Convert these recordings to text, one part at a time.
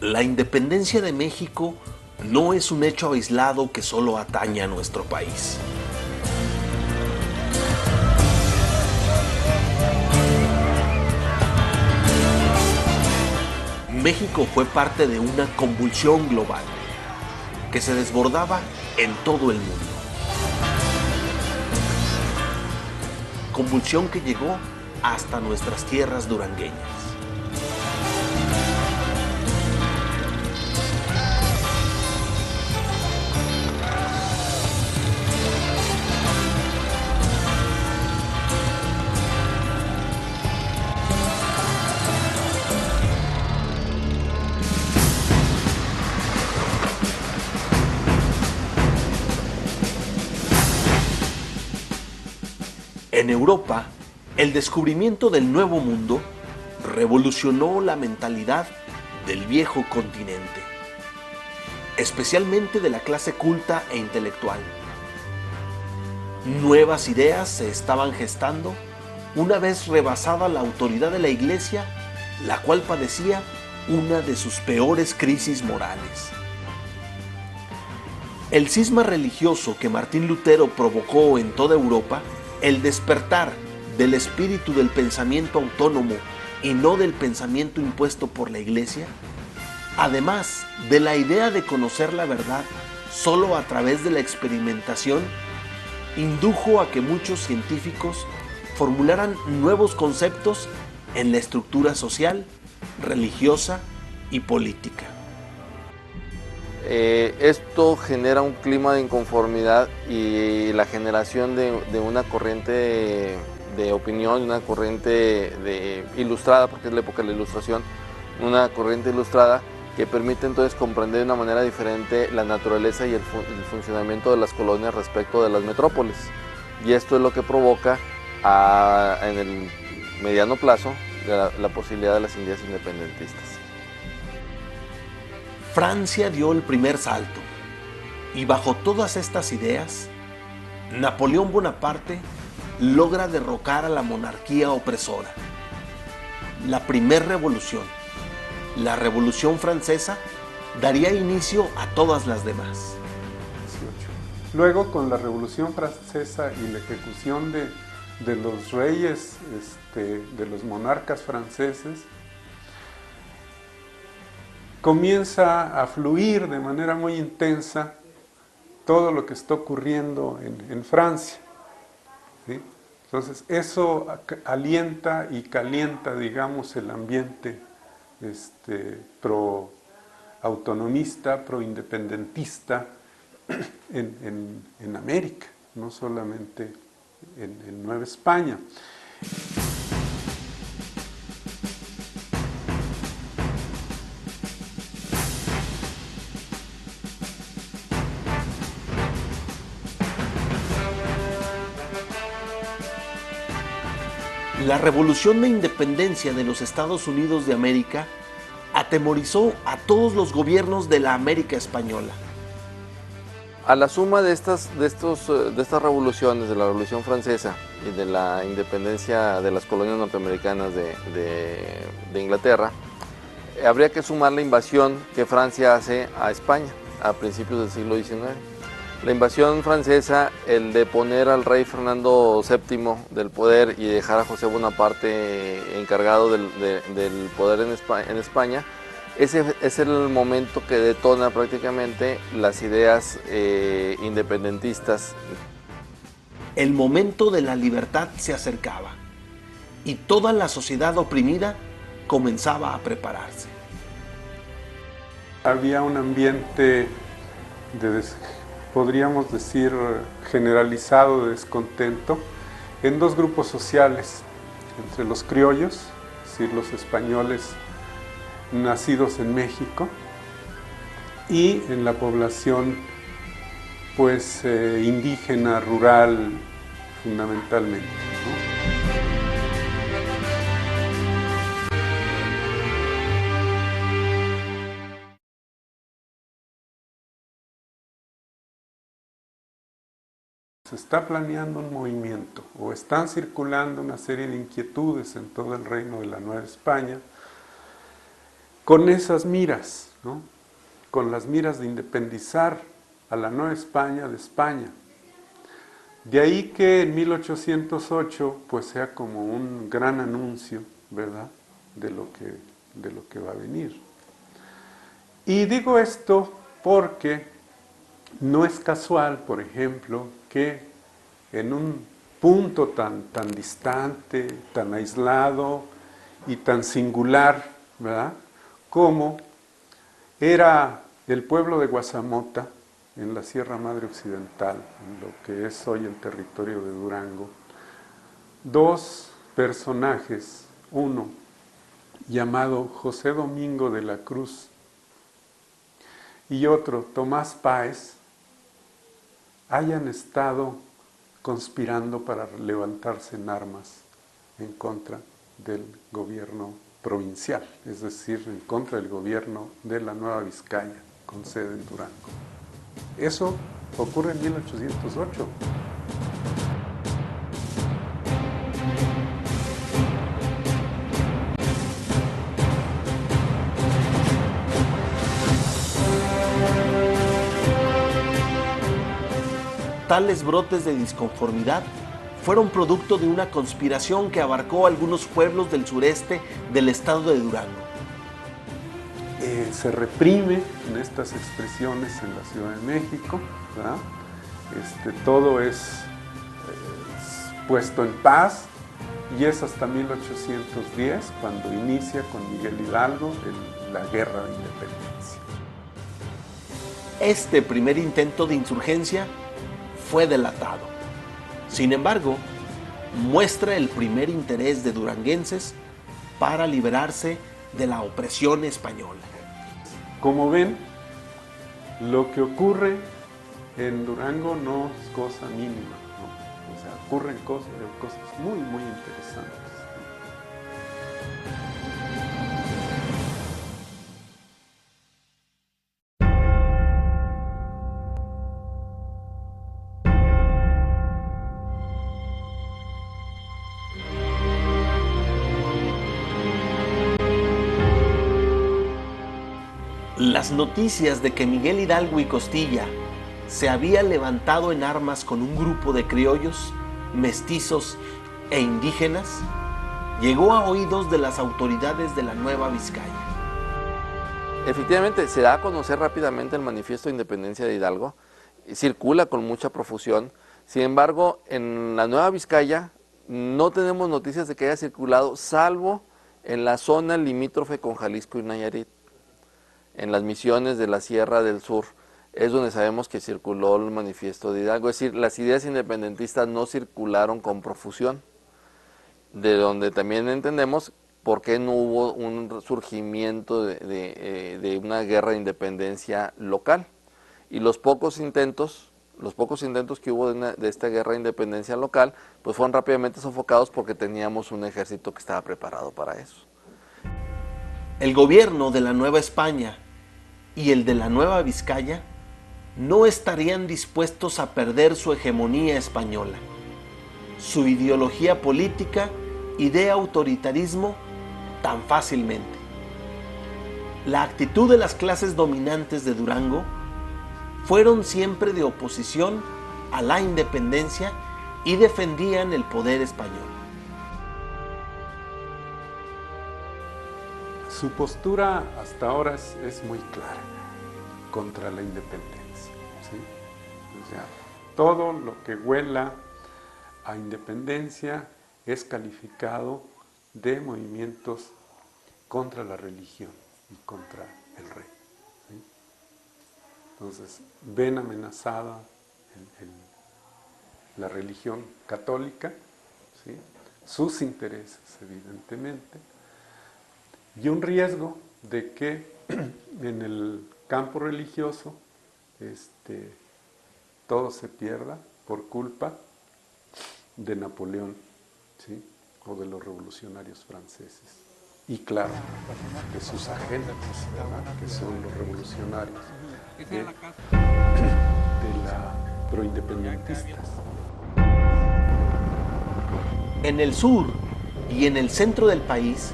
La independencia de México no es un hecho aislado que solo atañe a nuestro país. México fue parte de una convulsión global que se desbordaba en todo el mundo. Convulsión que llegó hasta nuestras tierras durangueñas. En Europa, el descubrimiento del Nuevo Mundo revolucionó la mentalidad del viejo continente, especialmente de la clase culta e intelectual. Nuevas ideas se estaban gestando una vez rebasada la autoridad de la Iglesia, la cual padecía una de sus peores crisis morales. El cisma religioso que Martín Lutero provocó en toda Europa, el despertar del espíritu del pensamiento autónomo y no del pensamiento impuesto por la Iglesia, además de la idea de conocer la verdad solo a través de la experimentación, indujo a que muchos científicos formularan nuevos conceptos en la estructura social, religiosa y política. Esto genera un clima de inconformidad y la generación de una corriente de opinión, una corriente ilustrada, porque es la época de la ilustración, una corriente ilustrada que permite entonces comprender de una manera diferente la naturaleza y el funcionamiento de las colonias respecto de las metrópolis. Y esto es lo que provoca en el mediano plazo la posibilidad de las ideas independentistas. Francia dio el primer salto y bajo todas estas ideas, Napoleón Bonaparte logra derrocar a la monarquía opresora. La primera revolución, la Revolución Francesa, daría inicio a todas las demás. Luego, con la Revolución Francesa y la ejecución de los reyes, de los monarcas franceses, comienza a fluir de manera muy intensa todo lo que está ocurriendo en Francia, ¿sí? Entonces eso alienta y calienta, digamos, el ambiente pro-autonomista, pro-independentista en América, no solamente en Nueva España. La revolución de independencia de los Estados Unidos de América atemorizó a todos los gobiernos de la América española. A la suma de estas revoluciones, de la Revolución Francesa y de la independencia de las colonias norteamericanas de Inglaterra, habría que sumar la invasión que Francia hace a España a principios del siglo XIX. La invasión francesa, el de poner al rey Fernando VII del poder y dejar a José Bonaparte encargado del poder en España, ese es el momento que detona prácticamente las ideas independentistas. El momento de la libertad se acercaba y toda la sociedad oprimida comenzaba a prepararse. Había un ambiente podríamos decir, generalizado de descontento en dos grupos sociales, entre los criollos, es decir, los españoles nacidos en México, y en la población pues indígena, rural, fundamentalmente, ¿no? Se está planeando un movimiento o están circulando una serie de inquietudes en todo el reino de la Nueva España con esas miras, ¿no?, con las miras de independizar a la Nueva España de España. De ahí que en 1808 pues sea como un gran anuncio, ¿verdad?, de lo que va a venir. Y digo esto porque no es casual, por ejemplo, que en un punto tan distante, tan aislado y tan singular, ¿verdad?, como era el pueblo de Guazamota, en la Sierra Madre Occidental, en lo que es hoy el territorio de Durango, dos personajes, uno llamado José Domingo de la Cruz y otro Tomás Páez, hayan estado conspirando para levantarse en armas en contra del gobierno provincial, es decir, en contra del gobierno de la Nueva Vizcaya, con sede en Durango. Eso ocurre en 1808. Tales brotes de disconformidad fueron producto de una conspiración que abarcó algunos pueblos del sureste del estado de Durango. Se reprime en estas expresiones en la Ciudad de México, ¿verdad? Todo es puesto en paz, y es hasta 1810 cuando inicia con Miguel Hidalgo la Guerra de Independencia. Este primer intento de insurgencia fue delatado. Sin embargo, muestra el primer interés de duranguenses para liberarse de la opresión española. Como ven, lo que ocurre en Durango no es cosa mínima, ¿no? O sea, ocurren cosas muy, muy interesantes. Las noticias de que Miguel Hidalgo y Costilla se había levantado en armas con un grupo de criollos, mestizos e indígenas llegó a oídos de las autoridades de la Nueva Vizcaya. Efectivamente, se da a conocer rápidamente el manifiesto de independencia de Hidalgo, circula con mucha profusión. Sin embargo, en la Nueva Vizcaya no tenemos noticias de que haya circulado, salvo en la zona limítrofe con Jalisco y Nayarit. En las misiones de la Sierra del Sur es donde sabemos que circuló el manifiesto de Hidalgo. Es decir, las ideas independentistas no circularon con profusión, de donde también entendemos por qué no hubo un surgimiento de una guerra de independencia local. Y los pocos intentos que hubo de esta guerra de independencia local, pues fueron rápidamente sofocados porque teníamos un ejército que estaba preparado para eso. El gobierno de la Nueva España y el de la Nueva Vizcaya no estarían dispuestos a perder su hegemonía española, su ideología política y de autoritarismo tan fácilmente. La actitud de las clases dominantes de Durango fueron siempre de oposición a la independencia y defendían el poder español. Su postura hasta ahora es muy clara contra la independencia, ¿sí? O sea, todo lo que huela a independencia es calificado de movimientos contra la religión y contra el rey, ¿sí? Entonces, ven amenazada la religión católica, ¿sí?, sus intereses, evidentemente, y un riesgo de que en el campo religioso todo se pierda por culpa de Napoleón, ¿sí?, o de los revolucionarios franceses. Y claro, de sus agentes, ¿verdad?, que son los revolucionarios de la proindependentistas. En el sur y en el centro del país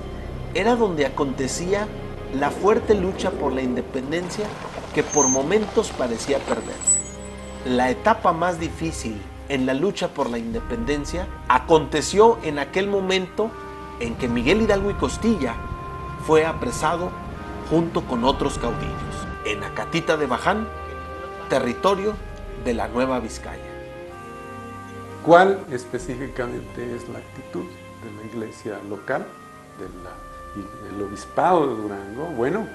era donde acontecía la fuerte lucha por la independencia que por momentos parecía perderse. La etapa más difícil en la lucha por la independencia aconteció en aquel momento en que Miguel Hidalgo y Costilla fue apresado junto con otros caudillos en Acatita de Baján, territorio de la Nueva Vizcaya. ¿Cuál específicamente es la actitud de la iglesia local, del obispado de Durango? Bueno,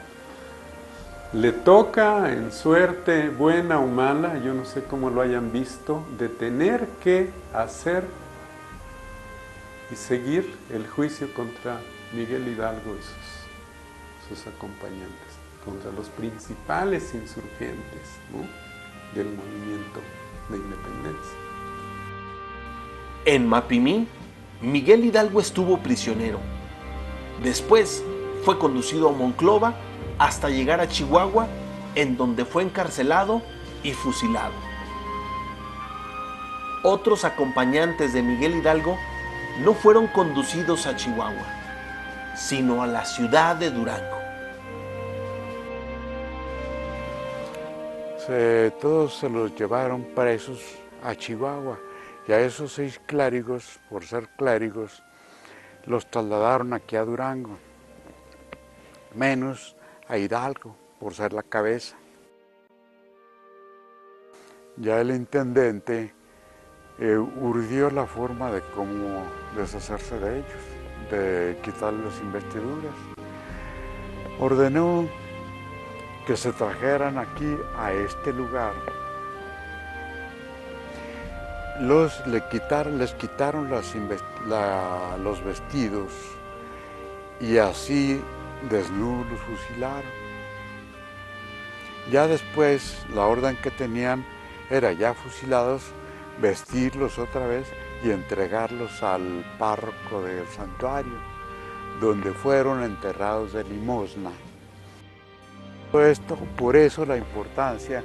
le toca en suerte buena o mala, yo no sé cómo lo hayan visto, de tener que hacer y seguir el juicio contra Miguel Hidalgo y sus acompañantes, contra los principales insurgentes, ¿no?, del movimiento de independencia. En Mapimí, Miguel Hidalgo estuvo prisionero. Después fue conducido a Monclova hasta llegar a Chihuahua, en donde fue encarcelado y fusilado. Otros acompañantes de Miguel Hidalgo no fueron conducidos a Chihuahua, sino a la ciudad de Durango. Todos se los llevaron presos a Chihuahua, y a esos 6 clérigos, por ser clérigos, los trasladaron aquí a Durango, menos a Hidalgo, por ser la cabeza. Ya el intendente urdió la forma de cómo deshacerse de ellos, de quitarles las investiduras. Ordenó que se trajeran aquí a este lugar. Les quitaron los vestidos y así desnudos los fusilaron. Ya después la orden que tenían era, ya fusilados, vestirlos otra vez y entregarlos al párroco del santuario, donde fueron enterrados de limosna. Todo esto, por eso la importancia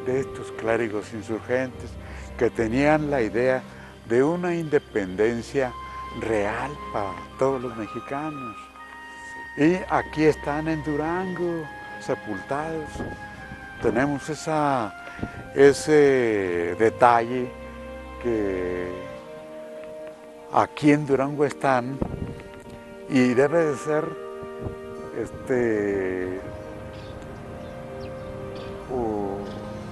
de estos clérigos insurgentes, que tenían la idea de una independencia real para todos los mexicanos. Y aquí están en Durango, sepultados. Tenemos ese detalle que aquí en Durango están, y debe de ser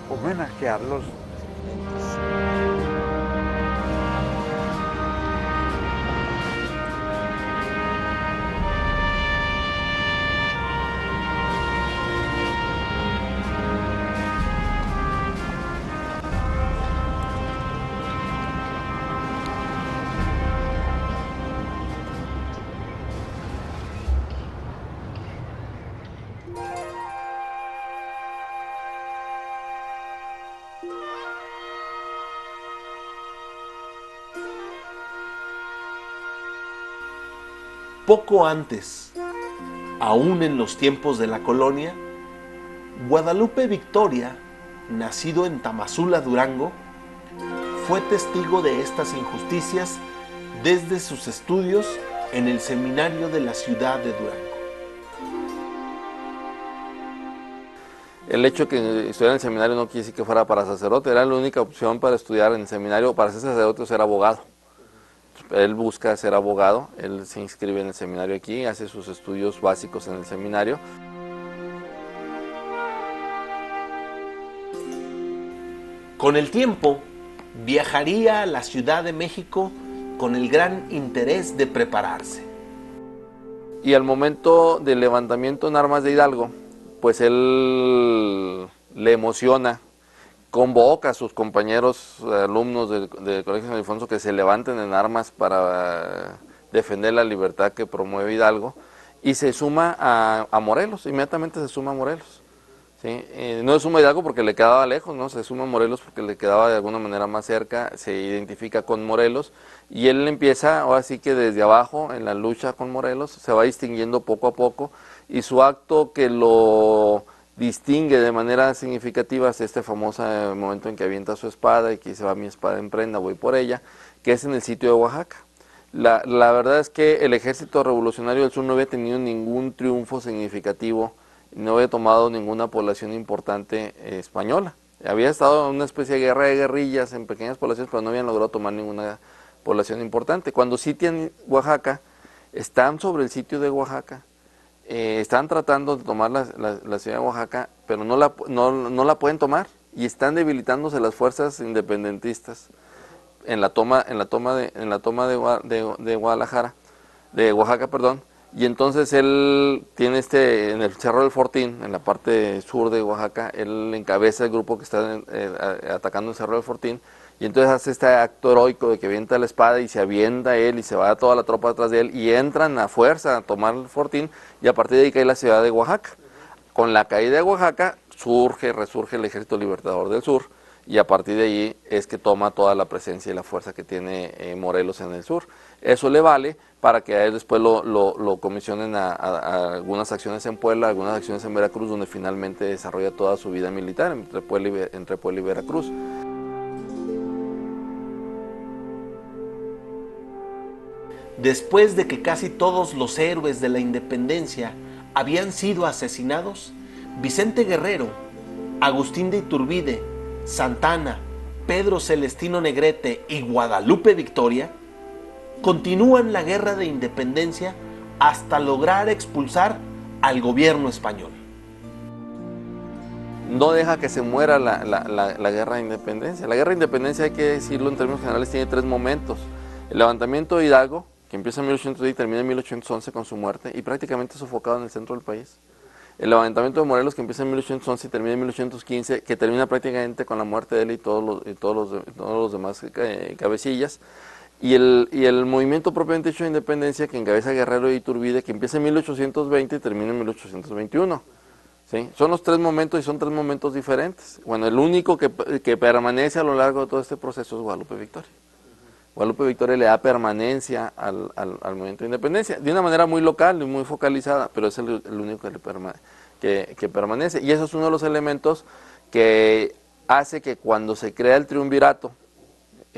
homenajearlos. Poco antes, aún en los tiempos de la colonia, Guadalupe Victoria, nacido en Tamazula, Durango, fue testigo de estas injusticias desde sus estudios en el seminario de la ciudad de Durango. El hecho de que estudiara en el seminario no quiere decir que fuera para sacerdote, era la única opción para estudiar en el seminario, para ser sacerdote o ser abogado. Él busca ser abogado, él se inscribe en el seminario aquí, hace sus estudios básicos en el seminario. Con el tiempo, viajaría a la Ciudad de México con el gran interés de prepararse. Y al momento del levantamiento en armas de Hidalgo, pues él le emociona, convoca a sus compañeros alumnos del Colegio San Ildefonso que se levanten en armas para defender la libertad que promueve Hidalgo, y se suma a Morelos, inmediatamente se suma a Morelos. ¿Sí? No se suma a Hidalgo porque le quedaba lejos, ¿no? Se suma a Morelos porque le quedaba de alguna manera más cerca, se identifica con Morelos, y él empieza, ahora sí que desde abajo, en la lucha con Morelos, se va distinguiendo poco a poco, y su acto que lo distingue de manera significativa es este famoso momento en que avienta su espada y que dice: va mi espada en prenda, voy por ella, que es en el sitio de Oaxaca. La verdad es que el ejército revolucionario del sur no había tenido ningún triunfo significativo, no había tomado ninguna población importante española. Había estado en una especie de guerra de guerrillas en pequeñas poblaciones, pero no habían logrado tomar ninguna población importante. Cuando sitian Oaxaca, están sobre el sitio de Oaxaca, están tratando de tomar la ciudad de Oaxaca, pero no la pueden tomar y están debilitándose las fuerzas independentistas en la toma de Guadalajara, de Oaxaca, perdón. Y entonces él tiene en el Cerro del Fortín, en la parte sur de Oaxaca, él encabeza el grupo que está atacando el Cerro del Fortín, y entonces hace este acto heroico de que avienta la espada y se avienta él y se va toda la tropa detrás de él y entran a fuerza a tomar el Fortín, y a partir de ahí cae la ciudad de Oaxaca. Con la caída de Oaxaca resurge el Ejército Libertador del Sur, y a partir de ahí es que toma toda la presencia y la fuerza que tiene Morelos en el sur. Eso le vale para que a él después lo comisionen a algunas acciones en Puebla, algunas acciones en Veracruz, donde finalmente desarrolla toda su vida militar entre Puebla y Veracruz. Después de que casi todos los héroes de la independencia habían sido asesinados, Vicente Guerrero, Agustín de Iturbide, Santana, Pedro Celestino Negrete y Guadalupe Victoria continúan la guerra de independencia hasta lograr expulsar al gobierno español. No deja que se muera la guerra de independencia. La guerra de independencia, hay que decirlo en términos generales, tiene 3 momentos. El levantamiento de Hidalgo, que empieza en 1810 y termina en 1811 con su muerte, y prácticamente sofocado en el centro del país. El levantamiento de Morelos, que empieza en 1811 y termina en 1815, que termina prácticamente con la muerte de él y todos los demás cabecillas. Y el movimiento propiamente dicho de independencia, que encabeza Guerrero y Iturbide, que empieza en 1820 y termina en 1821. ¿Sí? Son los 3 momentos y son 3 momentos diferentes. Bueno, el único que permanece a lo largo de todo este proceso es Guadalupe Victoria. Guadalupe Victoria le da permanencia al movimiento de independencia, de una manera muy local y muy focalizada, pero es el único que permanece. Y eso es uno de los elementos que hace que cuando se crea el triunvirato,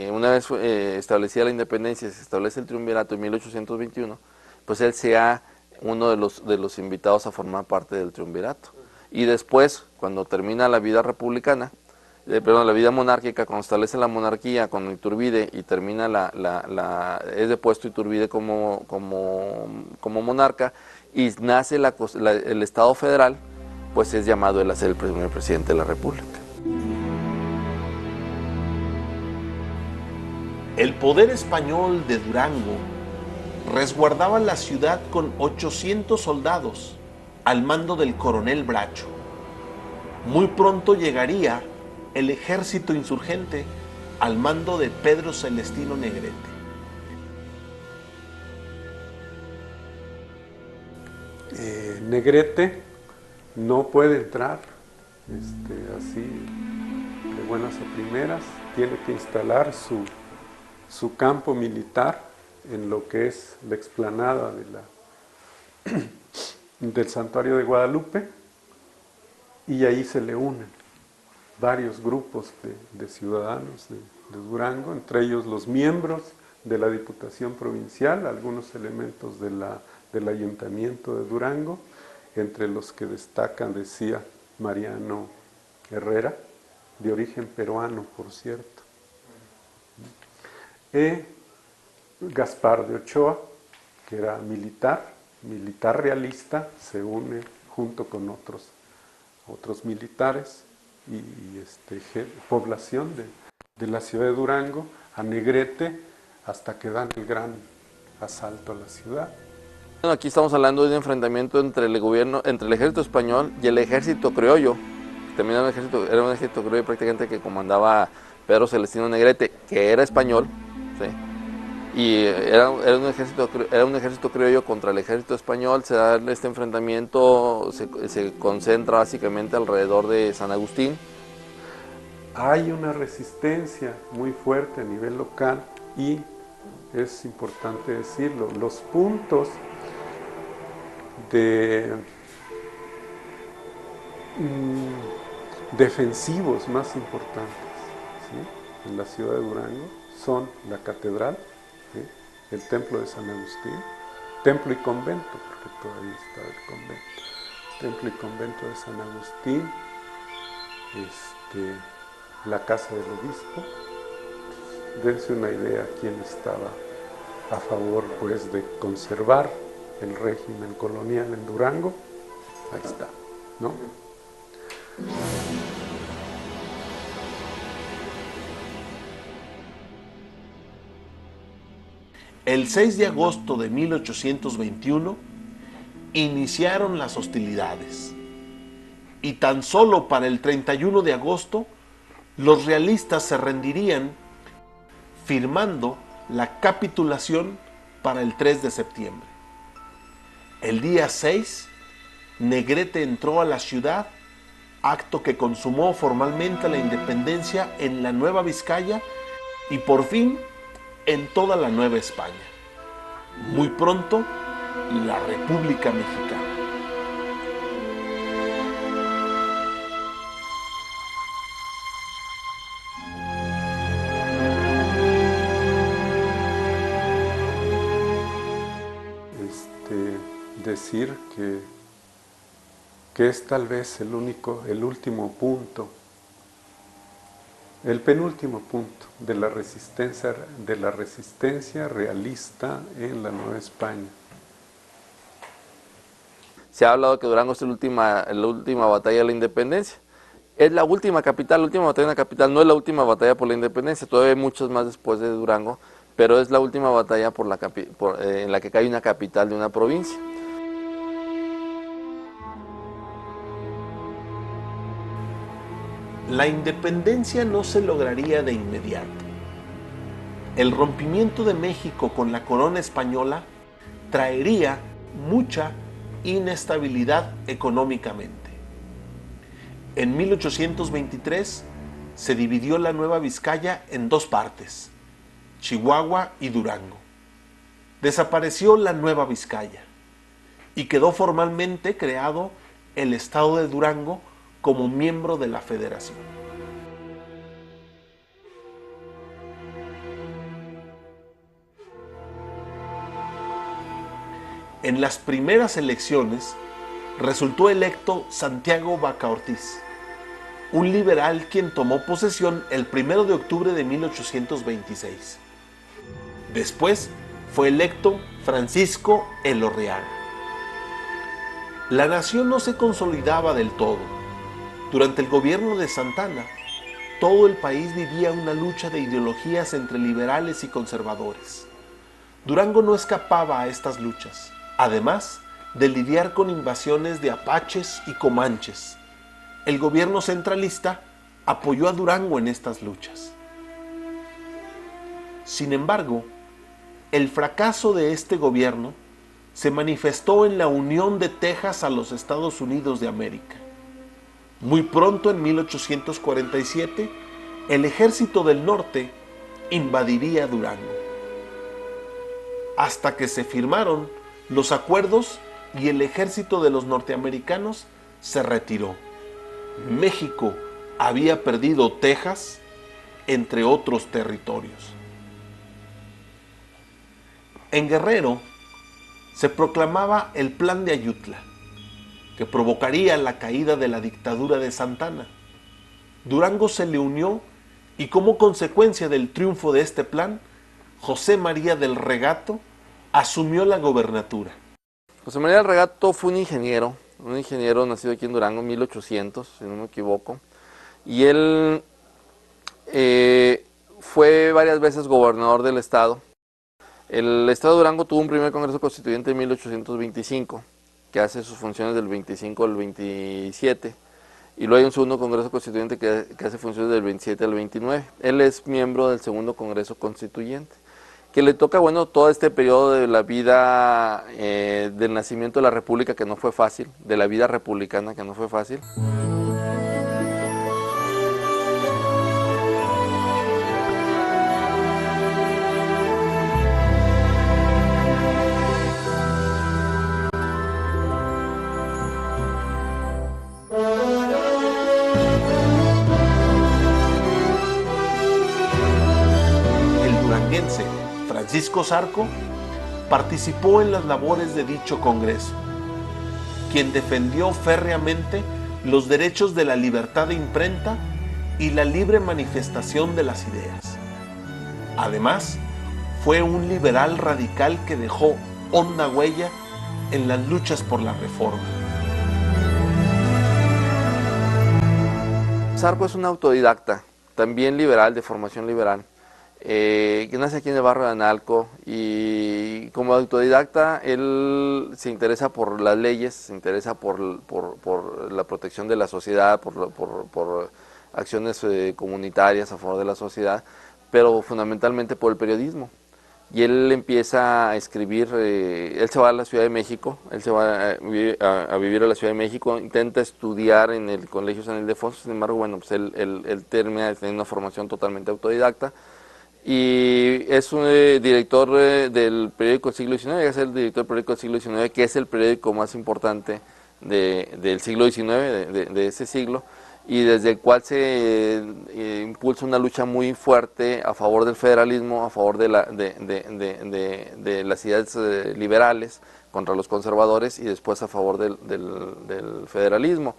una vez establecida la independencia, se establece el triunvirato en 1821, pues él sea uno de los invitados a formar parte del triunvirato. Y después, cuando termina la vida republicana, la vida monárquica, cuando establece la monarquía con Iturbide y termina es depuesto Iturbide como monarca y nace el Estado federal, pues es llamado él a ser el primer presidente de la República. El poder español de Durango resguardaba la ciudad con 800 soldados al mando del coronel Bracho. Muy pronto llegaría el ejército insurgente al mando de Pedro Celestino Negrete. Negrete no puede entrar así de buenas a primeras, tiene que instalar su campo militar en lo que es la explanada del Santuario de Guadalupe, y ahí se le unen varios grupos de ciudadanos de Durango, entre ellos los miembros de la Diputación Provincial, algunos elementos del Ayuntamiento de Durango, entre los que destacan, decía, Mariano Herrera, de origen peruano, por cierto. Gaspar de Ochoa, que era militar realista, se une junto con otros militares y población de la ciudad de Durango a Negrete hasta que dan el gran asalto a la ciudad. Bueno, aquí estamos hablando de un enfrentamiento entre el ejército español y el ejército criollo. También era un ejército criollo prácticamente que comandaba Pedro Celestino Negrete, que era español, ¿sí? Y era un ejército criollo contra el ejército español. Se da este enfrentamiento, se concentra básicamente alrededor de San Agustín. Hay una resistencia muy fuerte a nivel local y es importante decirlo, los puntos defensivos más importantes, ¿sí?, en la ciudad de Durango son la catedral, ¿sí?, el templo de San Agustín, templo y convento, porque todavía estaba el convento, templo y convento de San Agustín, la casa del obispo. Dense una idea quién estaba a favor, pues, de conservar el régimen colonial en Durango. Ahí está, ¿no? El 6 de agosto de 1821 iniciaron las hostilidades y tan solo para el 31 de agosto los realistas se rendirían firmando la capitulación para el 3 de septiembre. El día 6, Negrete entró a la ciudad, acto que consumó formalmente la independencia en la Nueva Vizcaya y por fin en toda la Nueva España. Muy pronto, la República Mexicana. Decir que es tal vez el último punto, el penúltimo punto de la resistencia realista en la Nueva España. Se ha hablado que Durango es la última batalla de la independencia. Es la última capital, la última batalla en la capital, no es la última batalla por la independencia, todavía hay muchas más después de Durango, pero es la última batalla en la que cae una capital de una provincia. La independencia no se lograría de inmediato. El rompimiento de México con la corona española traería mucha inestabilidad económicamente. En 1823 se dividió la Nueva Vizcaya en dos partes, Chihuahua y Durango. Desapareció la Nueva Vizcaya y quedó formalmente creado el estado de Durango como miembro de la Federación. En las primeras elecciones resultó electo Santiago Baca Ortiz, un liberal quien tomó posesión el 1 de octubre de 1826. Después fue electo Francisco Elorriaga. La nación no se consolidaba del todo. Durante el gobierno de Santana, todo el país vivía una lucha de ideologías entre liberales y conservadores. Durango no escapaba a estas luchas, además de lidiar con invasiones de apaches y comanches. El gobierno centralista apoyó a Durango en estas luchas. Sin embargo, el fracaso de este gobierno se manifestó en la unión de Texas a los Estados Unidos de América. Muy pronto, en 1847, el ejército del norte invadiría Durango, hasta que se firmaron los acuerdos y el ejército de los norteamericanos se retiró. México había perdido Texas, entre otros territorios. En Guerrero se proclamaba el Plan de Ayutla, que provocaría la caída de la dictadura de Santana. Durango se le unió y como consecuencia del triunfo de este plan, José María del Regato asumió la gobernatura. José María del Regato fue un ingeniero nacido aquí en Durango en 1800, si no me equivoco, y él fue varias veces gobernador del estado. El estado de Durango tuvo un primer congreso constituyente en 1825, que hace sus funciones del 25 al 27, y luego hay un segundo congreso constituyente que hace funciones del 27 al 29. Él es miembro del segundo congreso constituyente, que le toca, bueno, todo este periodo de la vida del nacimiento de la república, que no fue fácil, de la vida republicana, que no fue fácil. Francisco Zarco, participó en las labores de dicho Congreso, quien defendió férreamente los derechos de la libertad de imprenta y la libre manifestación de las ideas. Además, fue un liberal radical que dejó honda huella en las luchas por la reforma. Zarco es un autodidacta, también liberal, de formación liberal, que nace aquí en el barrio de Analco, y como autodidacta él se interesa por las leyes, se interesa por la protección de la sociedad, por acciones comunitarias a favor de la sociedad, pero fundamentalmente por el periodismo. Y él empieza a escribir, él se va a la Ciudad de México, él se va a vivir a la Ciudad de México, intenta estudiar en el Colegio San Ildefonso, sin embargo, bueno, pues él termina teniendo una formación totalmente autodidacta, y es un director del periódico del siglo XIX, es el director del periódico del siglo XIX, que es el periódico más importante del siglo XIX, de ese siglo, y desde el cual se impulsa una lucha muy fuerte a favor del federalismo, a favor de las ideas liberales contra los conservadores, y después a favor del federalismo.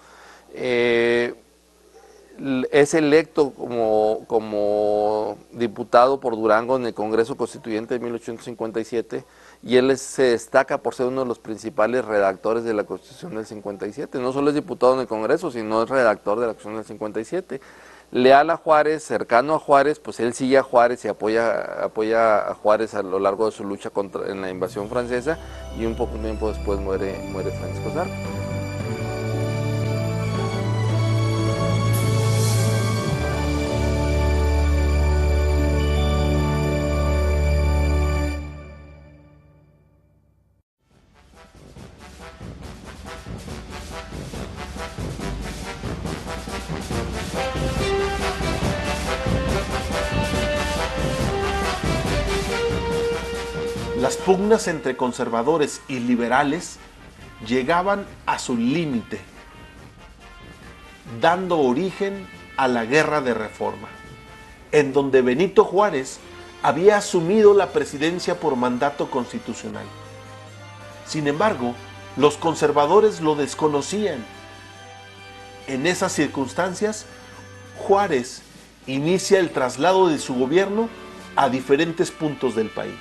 Es electo como diputado por Durango en el Congreso Constituyente de 1857, y él se destaca por ser uno de los principales redactores de la Constitución del 57. No solo es diputado en el Congreso, sino es redactor de la Constitución del 57. Leal a Juárez, cercano a Juárez, pues él sigue a Juárez y apoya a Juárez a lo largo de su lucha en la invasión francesa, y un poco tiempo después muere Francisco Zarco. Las pugnas entre conservadores y liberales llegaban a su límite, dando origen a la Guerra de Reforma, en donde Benito Juárez había asumido la presidencia por mandato constitucional. Sin embargo, los conservadores lo desconocían. En esas circunstancias, Juárez inicia el traslado de su gobierno a diferentes puntos del país.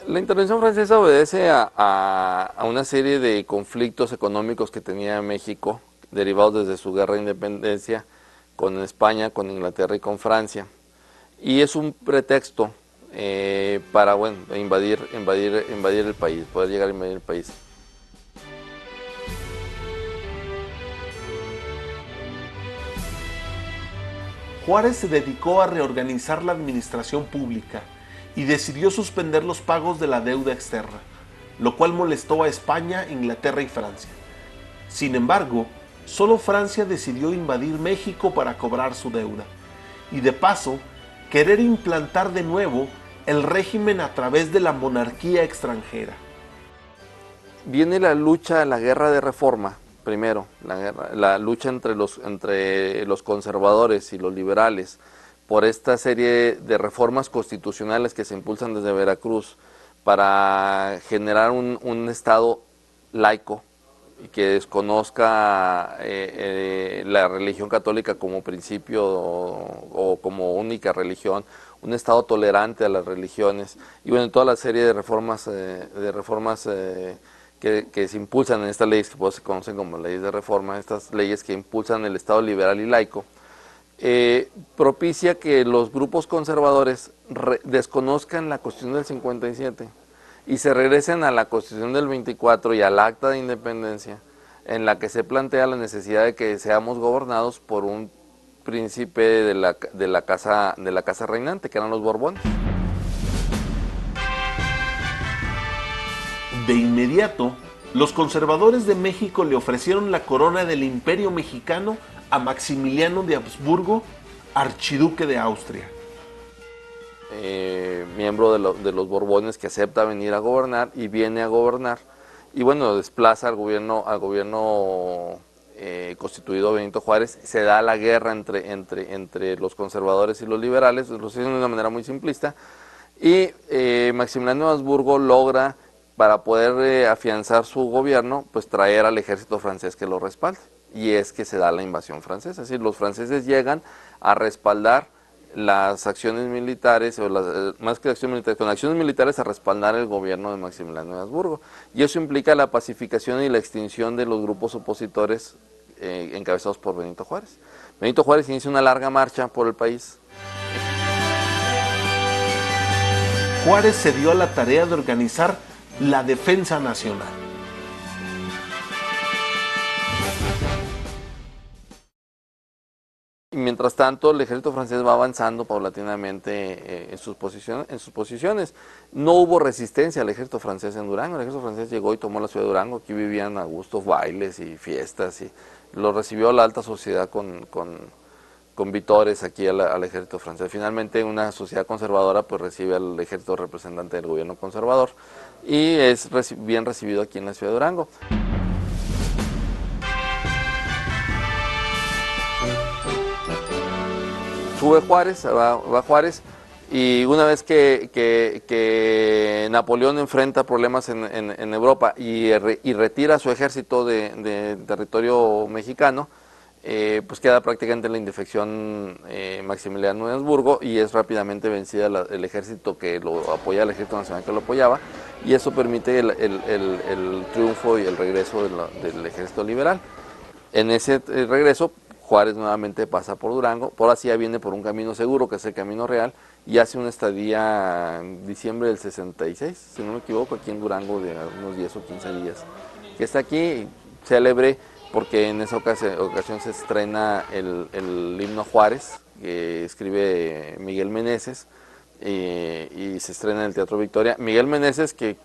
La intervención francesa obedece a una serie de conflictos económicos que tenía México, derivados desde su guerra de independencia con España, con Inglaterra y con Francia. Y es un pretexto para, bueno, invadir el país, poder llegar a invadir el país. Juárez se dedicó a reorganizar la administración pública y decidió suspender los pagos de la deuda externa, lo cual molestó a España, Inglaterra y Francia. Sin embargo, solo Francia decidió invadir México para cobrar su deuda y, de paso, querer implantar de nuevo el régimen a través de la monarquía extranjera. Viene la lucha, la guerra de reforma, primero, la lucha entre los conservadores y los liberales, por esta serie de reformas constitucionales que se impulsan desde Veracruz para generar un Estado laico y que desconozca la religión católica como principio o como única religión, un Estado tolerante a las religiones, y bueno, toda la serie de reformas que se impulsan en estas leyes que se conocen como leyes de reforma, estas leyes que impulsan el Estado liberal y laico, propicia que los grupos conservadores desconozcan la Constitución del 57 y se regresen a la Constitución del 24 y al Acta de Independencia, en la que se plantea la necesidad de que seamos gobernados por un príncipe de la casa reinante, que eran los Borbones. De inmediato, los conservadores de México le ofrecieron la corona del Imperio Mexicano a Maximiliano de Habsburgo, archiduque de Austria. Miembro de los Borbones, que acepta venir a gobernar y viene a gobernar, y bueno, desplaza al gobierno constituido Benito Juárez, se da la guerra entre los conservadores y los liberales, lo estoy diciendo de una manera muy simplista, y Maximiliano de Habsburgo logra, para poder afianzar su gobierno, pues traer al ejército francés que lo respalde, y es que se da la invasión francesa. Es decir, los franceses llegan a respaldar las acciones militares, o más que acciones militares, con acciones militares a respaldar el gobierno de Maximiliano de Habsburgo, y eso implica la pacificación y la extinción de los grupos opositores encabezados por Benito Juárez. Benito Juárez inicia una larga marcha por el país. Juárez se dio a la tarea de organizar la defensa nacional. Mientras tanto, el ejército francés va avanzando paulatinamente en sus posiciones. No hubo resistencia al ejército francés en Durango. El ejército francés llegó y tomó la ciudad de Durango. Aquí vivían a gusto bailes y fiestas, y lo recibió la alta sociedad con vítores aquí al ejército francés. Finalmente, una sociedad conservadora pues recibe al ejército representante del gobierno conservador, y es bien recibido aquí en la ciudad de Durango. Sube Juárez, va Juárez, y una vez que Napoleón enfrenta problemas en Europa y retira su ejército de territorio mexicano, pues queda prácticamente en la indefección Maximiliano de Habsburgo, y es rápidamente vencida el ejército que lo apoya, el ejército nacional que lo apoyaba, y eso permite el triunfo y el regreso del ejército liberal. En ese regreso, Juárez nuevamente pasa por Durango, por así ya viene por un camino seguro, que es el Camino Real, y hace una estadía en diciembre del 66, si no me equivoco, aquí en Durango, de unos 10 o 15 días, que está aquí célebre, porque en esa ocasión se estrena el himno Juárez, que escribe Miguel Meneses, y se estrena en el Teatro Victoria. Miguel Meneses, que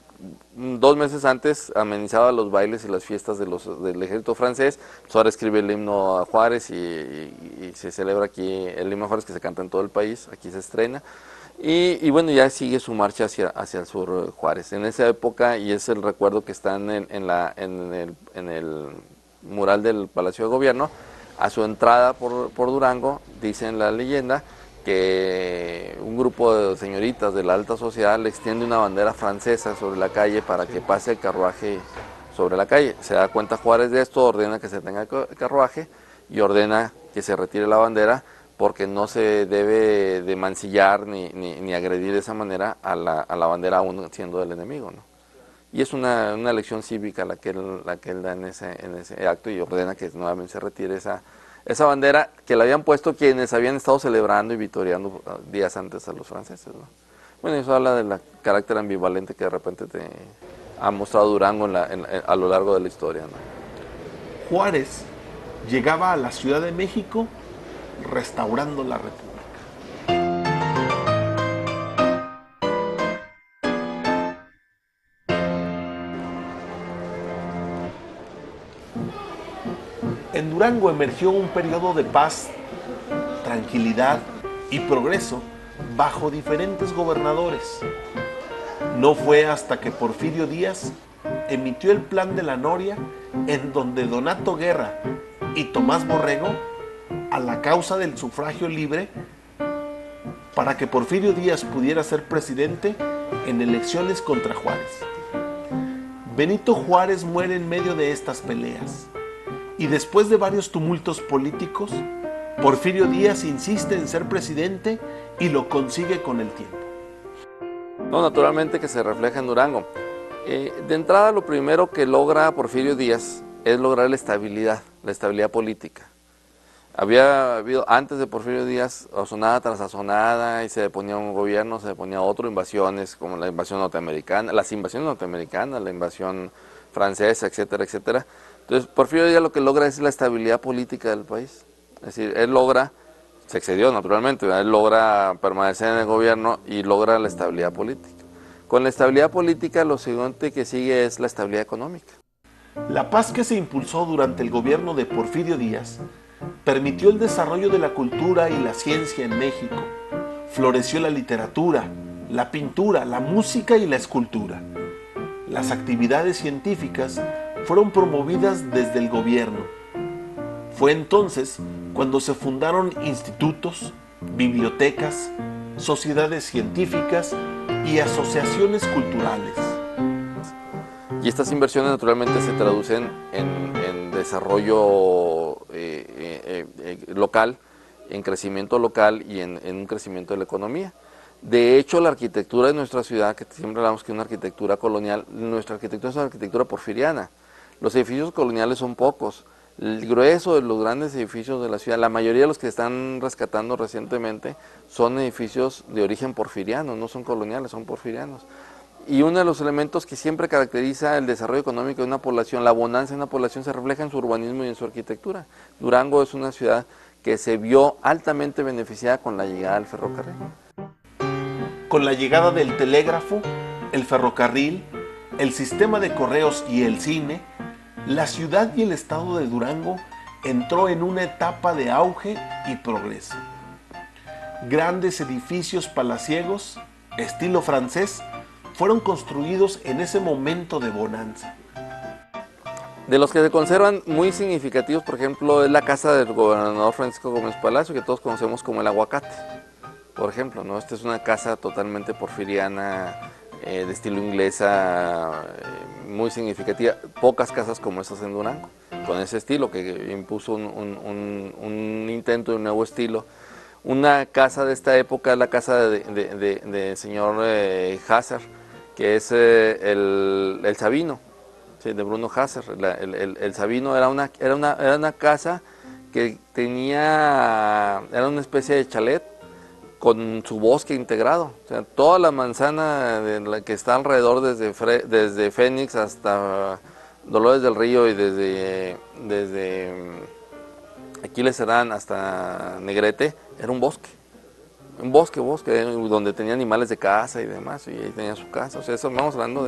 2 meses antes amenizaba los bailes y las fiestas del ejército francés, pues ahora escribe el himno a Juárez, y se celebra aquí el himno a Juárez, que se canta en todo el país, aquí se estrena. Y bueno, ya sigue su marcha hacia el sur Juárez. En esa época, y es el recuerdo que está en el mural del Palacio de Gobierno, a su entrada por Durango, dice en la leyenda que un grupo de señoritas de la alta sociedad le extiende una bandera francesa sobre la calle para que pase el carruaje sobre la calle. Se da cuenta Juárez de esto, ordena que se tenga el carruaje y ordena que se retire la bandera, porque no se debe de mancillar ni agredir de esa manera a la bandera, aún siendo del enemigo, ¿no? Y es una lección cívica la que él da en ese acto, y ordena que nuevamente se retire esa bandera que la habían puesto quienes habían estado celebrando y vitoreando días antes a los franceses, ¿no? Bueno, eso habla del carácter ambivalente que de repente te ha mostrado Durango a lo largo de la historia, ¿no? Juárez llegaba a la Ciudad de México restaurando la República. En Durango emergió un periodo de paz, tranquilidad y progreso bajo diferentes gobernadores. No fue hasta que Porfirio Díaz emitió el Plan de la Noria, en donde Donato Guerra y Tomás Borrego, a la causa del sufragio libre, para que Porfirio Díaz pudiera ser presidente en elecciones contra Juárez. Benito Juárez muere en medio de estas peleas, y después de varios tumultos políticos, Porfirio Díaz insiste en ser presidente y lo consigue con el tiempo. No, naturalmente que se refleja en Durango. De entrada, lo primero que logra Porfirio Díaz es lograr la estabilidad política. Había habido antes de Porfirio Díaz asonada tras asonada, y se deponía un gobierno, se deponía otro, invasiones como la invasión norteamericana, las invasiones norteamericanas, la invasión francesa, etcétera, etcétera. Entonces, Porfirio Díaz lo que logra es la estabilidad política del país. Es decir, él logra, se excedió naturalmente, él logra permanecer en el gobierno y logra la estabilidad política. Con la estabilidad política, lo siguiente que sigue es la estabilidad económica. La paz que se impulsó durante el gobierno de Porfirio Díaz permitió el desarrollo de la cultura y la ciencia en México. Floreció la literatura, la pintura, la música y la escultura. Las actividades científicas fueron promovidas desde el gobierno. Fue entonces cuando se fundaron institutos, bibliotecas, sociedades científicas y asociaciones culturales. Y estas inversiones naturalmente se traducen en desarrollo local, en crecimiento local y en un crecimiento de la economía. De hecho, la arquitectura de nuestra ciudad, que siempre hablamos que es una arquitectura colonial, nuestra arquitectura es una arquitectura porfiriana. Los edificios coloniales son pocos. El grueso de los grandes edificios de la ciudad, la mayoría de los que se están rescatando recientemente, son edificios de origen porfiriano, no son coloniales, son porfirianos. Y uno de los elementos que siempre caracteriza el desarrollo económico de una población, la bonanza de una población, se refleja en su urbanismo y en su arquitectura. Durango es una ciudad que se vio altamente beneficiada con la llegada del ferrocarril. Con la llegada del telégrafo, el ferrocarril, el sistema de correos y el cine, la ciudad y el estado de Durango entró en una etapa de auge y progreso. Grandes edificios palaciegos, estilo francés, fueron construidos en ese momento de bonanza. De los que se conservan muy significativos, por ejemplo, es la casa del gobernador Francisco Gómez Palacio, que todos conocemos como el Aguacate, por ejemplo, ¿no? Esta es una casa totalmente porfiriana, de estilo inglesa, muy significativa. Pocas casas como estas en Durango, con ese estilo, que impuso un intento de un nuevo estilo. Una casa de esta época es la casa del señor Hasser, que es el Sabino, ¿sí? De Bruno Hasser. El Sabino era una casa que era una especie de chalet con su bosque integrado. O sea, toda la manzana que está alrededor, desde Fénix hasta Dolores del Río y desde Aquiles Cerdán hasta Negrete, era un bosque. Un bosque, donde tenía animales de caza y demás, y ahí tenía su casa. O sea, eso estamos hablando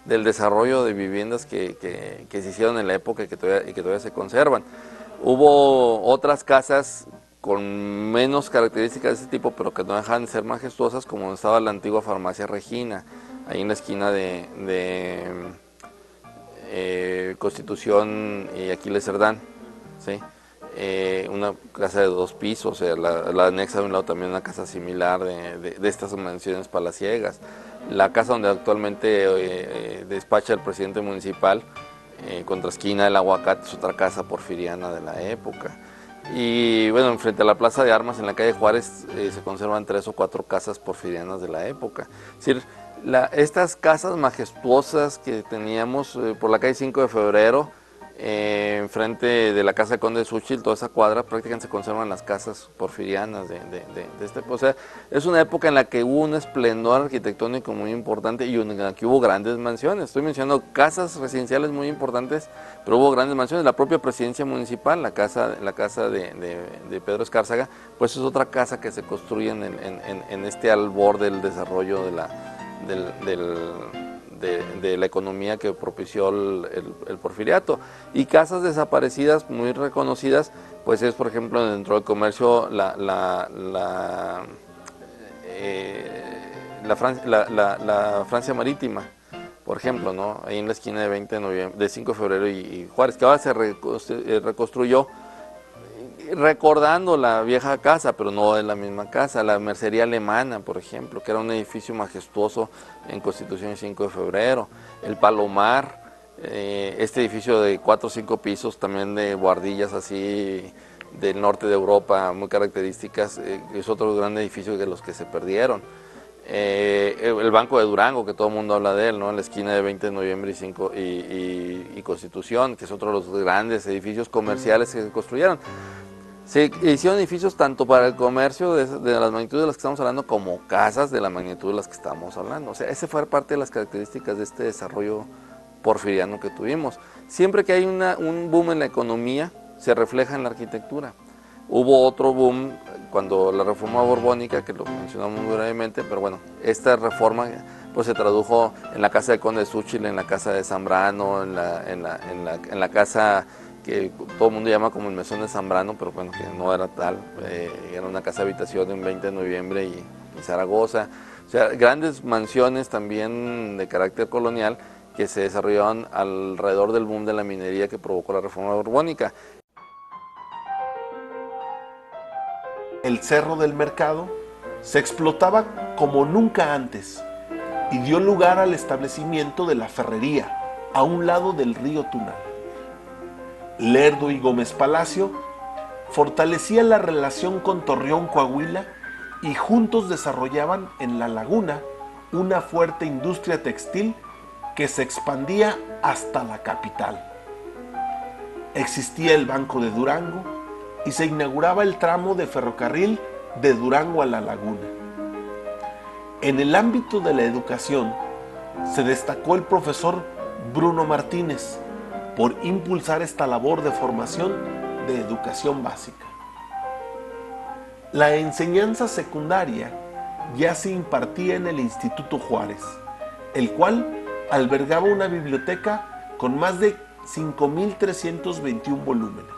del desarrollo de viviendas que se hicieron en la época y que todavía se conservan. Hubo otras casas con menos características de este tipo, pero que no dejaban de ser majestuosas, como estaba la antigua farmacia Regina, ahí en la esquina de Constitución y Aquiles Cerdán, ¿sí? Una casa de 2 pisos, o sea, la anexa de un lado también una casa similar de estas mansiones palaciegas. La casa donde actualmente despacha el presidente municipal, contra esquina del Aguacate, es otra casa porfiriana de la época. Y bueno, frente a la Plaza de Armas, en la calle Juárez, se conservan 3 o 4 casas porfirianas de la época. Es decir, estas casas majestuosas que teníamos por la calle 5 de Febrero, enfrente de la casa de Conde de Xúchitl, toda esa cuadra, prácticamente se conservan las casas porfirianas de este. O sea, es una época en la que hubo un esplendor arquitectónico muy importante y en la que hubo grandes mansiones. Estoy mencionando casas residenciales muy importantes, pero hubo grandes mansiones. La propia presidencia municipal, la casa de Pedro Escárzaga, pues es otra casa que se construye en este albor del desarrollo de la economía que propició el porfiriato. Y casas desaparecidas muy reconocidas, pues es, por ejemplo, dentro del comercio la Francia Marítima, por ejemplo, ¿no? Ahí en la esquina de 5 de febrero y Juárez, que ahora se reconstruyó recordando la vieja casa, pero no es la misma casa. La Mercería Alemana, por ejemplo, que era un edificio majestuoso en Constitución y 5 de febrero. El Palomar, este edificio de 4 o 5 pisos, también de buhardillas así del norte de Europa, muy características, es otro gran edificio de los que se perdieron. El Banco de Durango, que todo el mundo habla de él, ¿no? En la esquina de 20 de noviembre y Constitución, que es otro de los grandes edificios comerciales que se construyeron. Se hicieron edificios tanto para el comercio de las magnitudes de las que estamos hablando, como casas de la magnitud de las que estamos hablando. O sea, esa fue parte de las características de este desarrollo porfiriano que tuvimos. Siempre que hay un boom en la economía, se refleja en la arquitectura. Hubo otro boom cuando la reforma borbónica, que lo mencionamos muy brevemente, pero bueno, esta reforma pues se tradujo en la casa de Conde de Xúchitl, en la casa de Zambrano, en la casa que todo el mundo llama como el Mesón de Zambrano, pero bueno, que no era tal, era una casa de habitación en 20 de noviembre y Zaragoza. O sea, grandes mansiones también de carácter colonial que se desarrollaron alrededor del boom de la minería que provocó la reforma borbónica. el Cerro del Mercado, se explotaba como nunca antes y dio lugar al establecimiento de la ferrería a un lado del río Tunal. Lerdo y Gómez Palacio fortalecían la relación con Torreón, Coahuila, y juntos desarrollaban en la laguna una fuerte industria textil que se expandía hasta la capital. Existía el Banco de Durango y se inauguraba el tramo de ferrocarril de Durango a la laguna. En el ámbito de la educación se destacó el profesor Bruno Martínez por impulsar esta labor de formación de educación básica. La enseñanza secundaria ya se impartía en el Instituto Juárez, el cual albergaba una biblioteca con más de 5.321 volúmenes.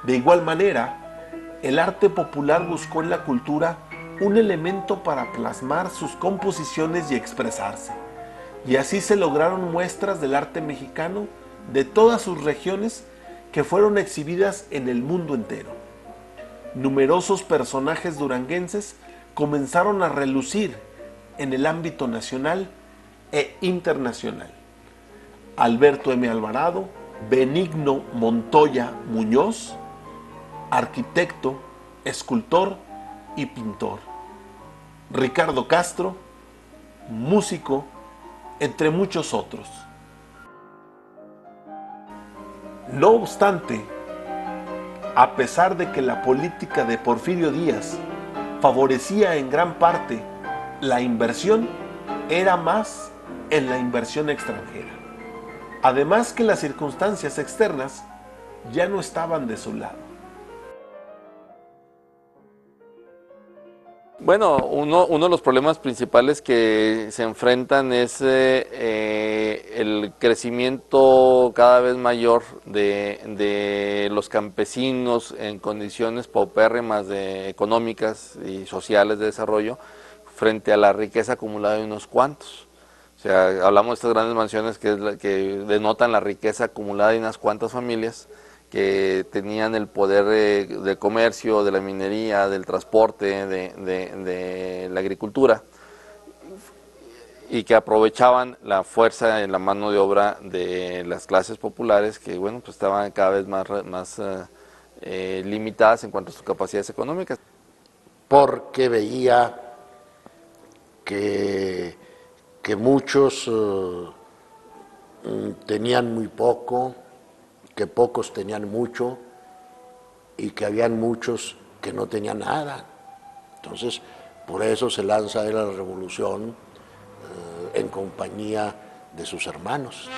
De igual manera, el arte popular buscó en la cultura un elemento para plasmar sus composiciones y expresarse, y así se lograron muestras del arte mexicano de todas sus regiones que fueron exhibidas en el mundo entero. Numerosos personajes duranguenses comenzaron a relucir en el ámbito nacional e internacional. Alberto M. Alvarado, Benigno Montoya Muñoz, arquitecto, escultor y pintor. Ricardo Castro, músico, entre muchos otros. No obstante, a pesar de que la política de Porfirio Díaz favorecía en gran parte la inversión, era más en la inversión extranjera. Además que las circunstancias externas ya no estaban de su lado. Bueno, uno de los problemas principales que se enfrentan es el crecimiento cada vez mayor de los campesinos en condiciones paupérrimas económicas y sociales de desarrollo frente a la riqueza acumulada de unos cuantos. O sea, hablamos de estas grandes mansiones que denotan la riqueza acumulada de unas cuantas familias que tenían el poder del comercio, de la minería, del transporte, de la agricultura, y que aprovechaban la fuerza en la mano de obra de las clases populares que, bueno, pues estaban cada vez más limitadas en cuanto a sus capacidades económicas. Porque veía que muchos tenían muy poco, que pocos tenían mucho y que habían muchos que no tenían nada. Entonces, por eso se lanza él a la revolución en compañía de sus hermanos.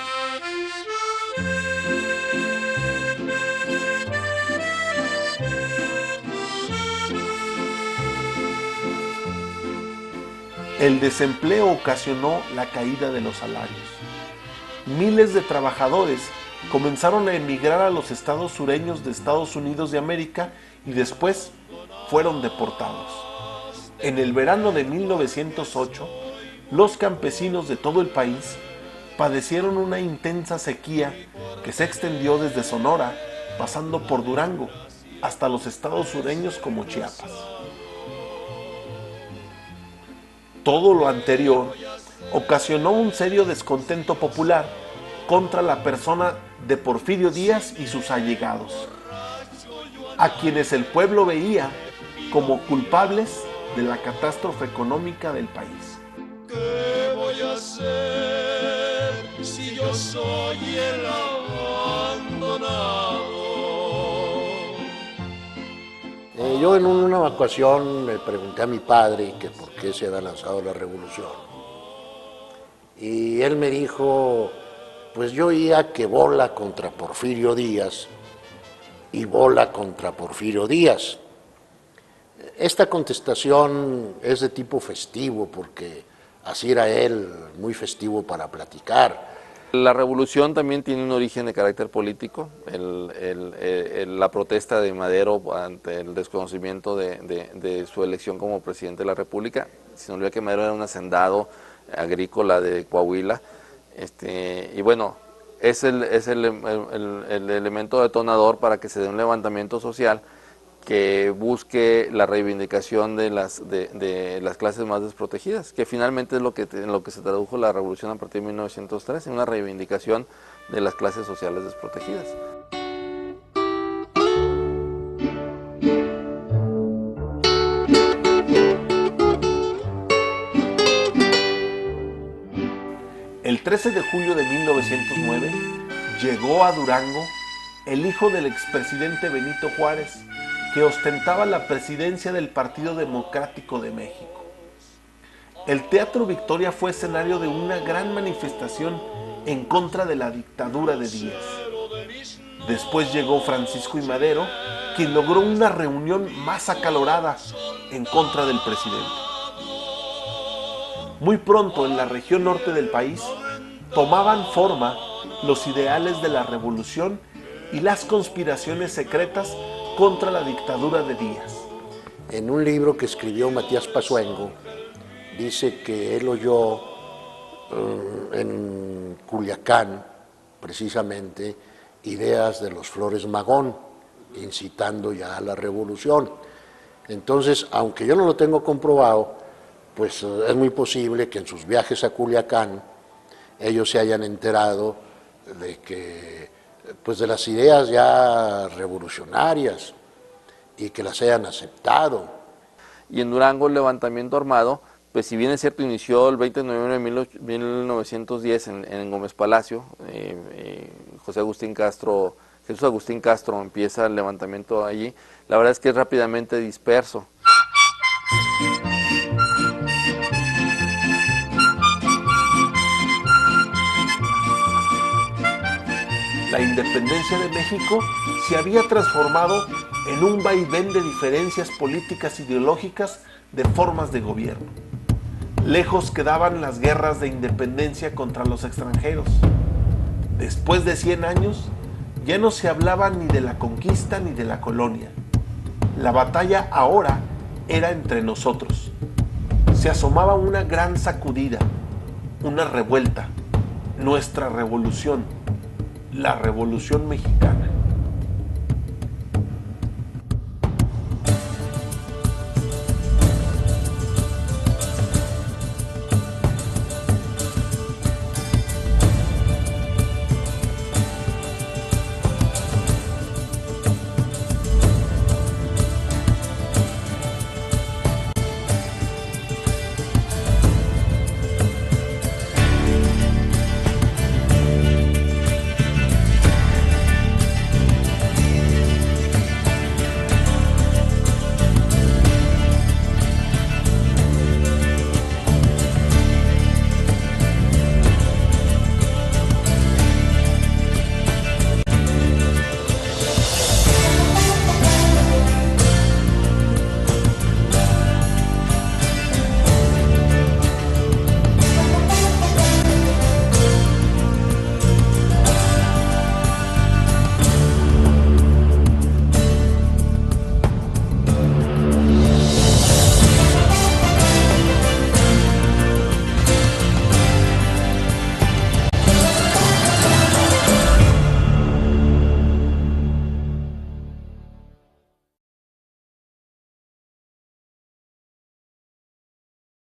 El desempleo ocasionó la caída de los salarios. Miles de trabajadores comenzaron a emigrar a los estados sureños de Estados Unidos de América y después fueron deportados. En el verano de 1908, los campesinos de todo el país padecieron una intensa sequía que se extendió desde Sonora, pasando por Durango, hasta los estados sureños como Chiapas. Todo lo anterior ocasionó un serio descontento popular contra la persona de Porfirio Díaz y sus allegados, a quienes el pueblo veía como culpables de la catástrofe económica del país. ¿Qué voy a hacer si yo soy el abandonado? Yo en una ocasión le pregunté a mi padre que por qué se había lanzado la revolución. Y él me dijo, pues yo oía que bola contra Porfirio Díaz y bola contra Porfirio Díaz. Esta contestación es de tipo festivo porque así era él, muy festivo para platicar. La revolución también tiene un origen de carácter político, la protesta de Madero ante el desconocimiento de su elección como presidente de la República. Se nos olvida que Madero era un hacendado agrícola de Coahuila, y bueno, es el elemento detonador para que se dé un levantamiento social que busque la reivindicación de las clases más desprotegidas, que finalmente es en lo que se tradujo la revolución a partir de 1913, una reivindicación de las clases sociales desprotegidas. El 13 de julio de 1909 llegó a Durango el hijo del expresidente Benito Juárez, que ostentaba la presidencia del Partido Democrático de México. El Teatro Victoria fue escenario de una gran manifestación en contra de la dictadura de Díaz. Después llegó Francisco I. Madero, quien logró una reunión más acalorada en contra del presidente. Muy pronto en la región norte del país tomaban forma los ideales de la revolución y las conspiraciones secretas contra la dictadura de Díaz. En un libro que escribió Matías Pazuengo, dice que él oyó en Culiacán, precisamente, ideas de los Flores Magón, incitando ya a la revolución. Entonces, aunque yo no lo tengo comprobado, pues es muy posible que en sus viajes a Culiacán ellos se hayan enterado de que, pues de las ideas ya revolucionarias y que las hayan aceptado. Y en Durango el levantamiento armado, pues si bien es cierto, inició el 20 de noviembre de 1910 en Gómez Palacio, Jesús Agustín Castro empieza el levantamiento allí, la verdad es que es rápidamente disperso. La independencia de México se había transformado en un vaivén de diferencias políticas ideológicas de formas de gobierno. Lejos quedaban las guerras de independencia contra los extranjeros. Después de 100 años, ya no se hablaba ni de la conquista ni de la colonia. La batalla ahora era entre nosotros. Se asomaba una gran sacudida, una revuelta, nuestra revolución, la Revolución Mexicana.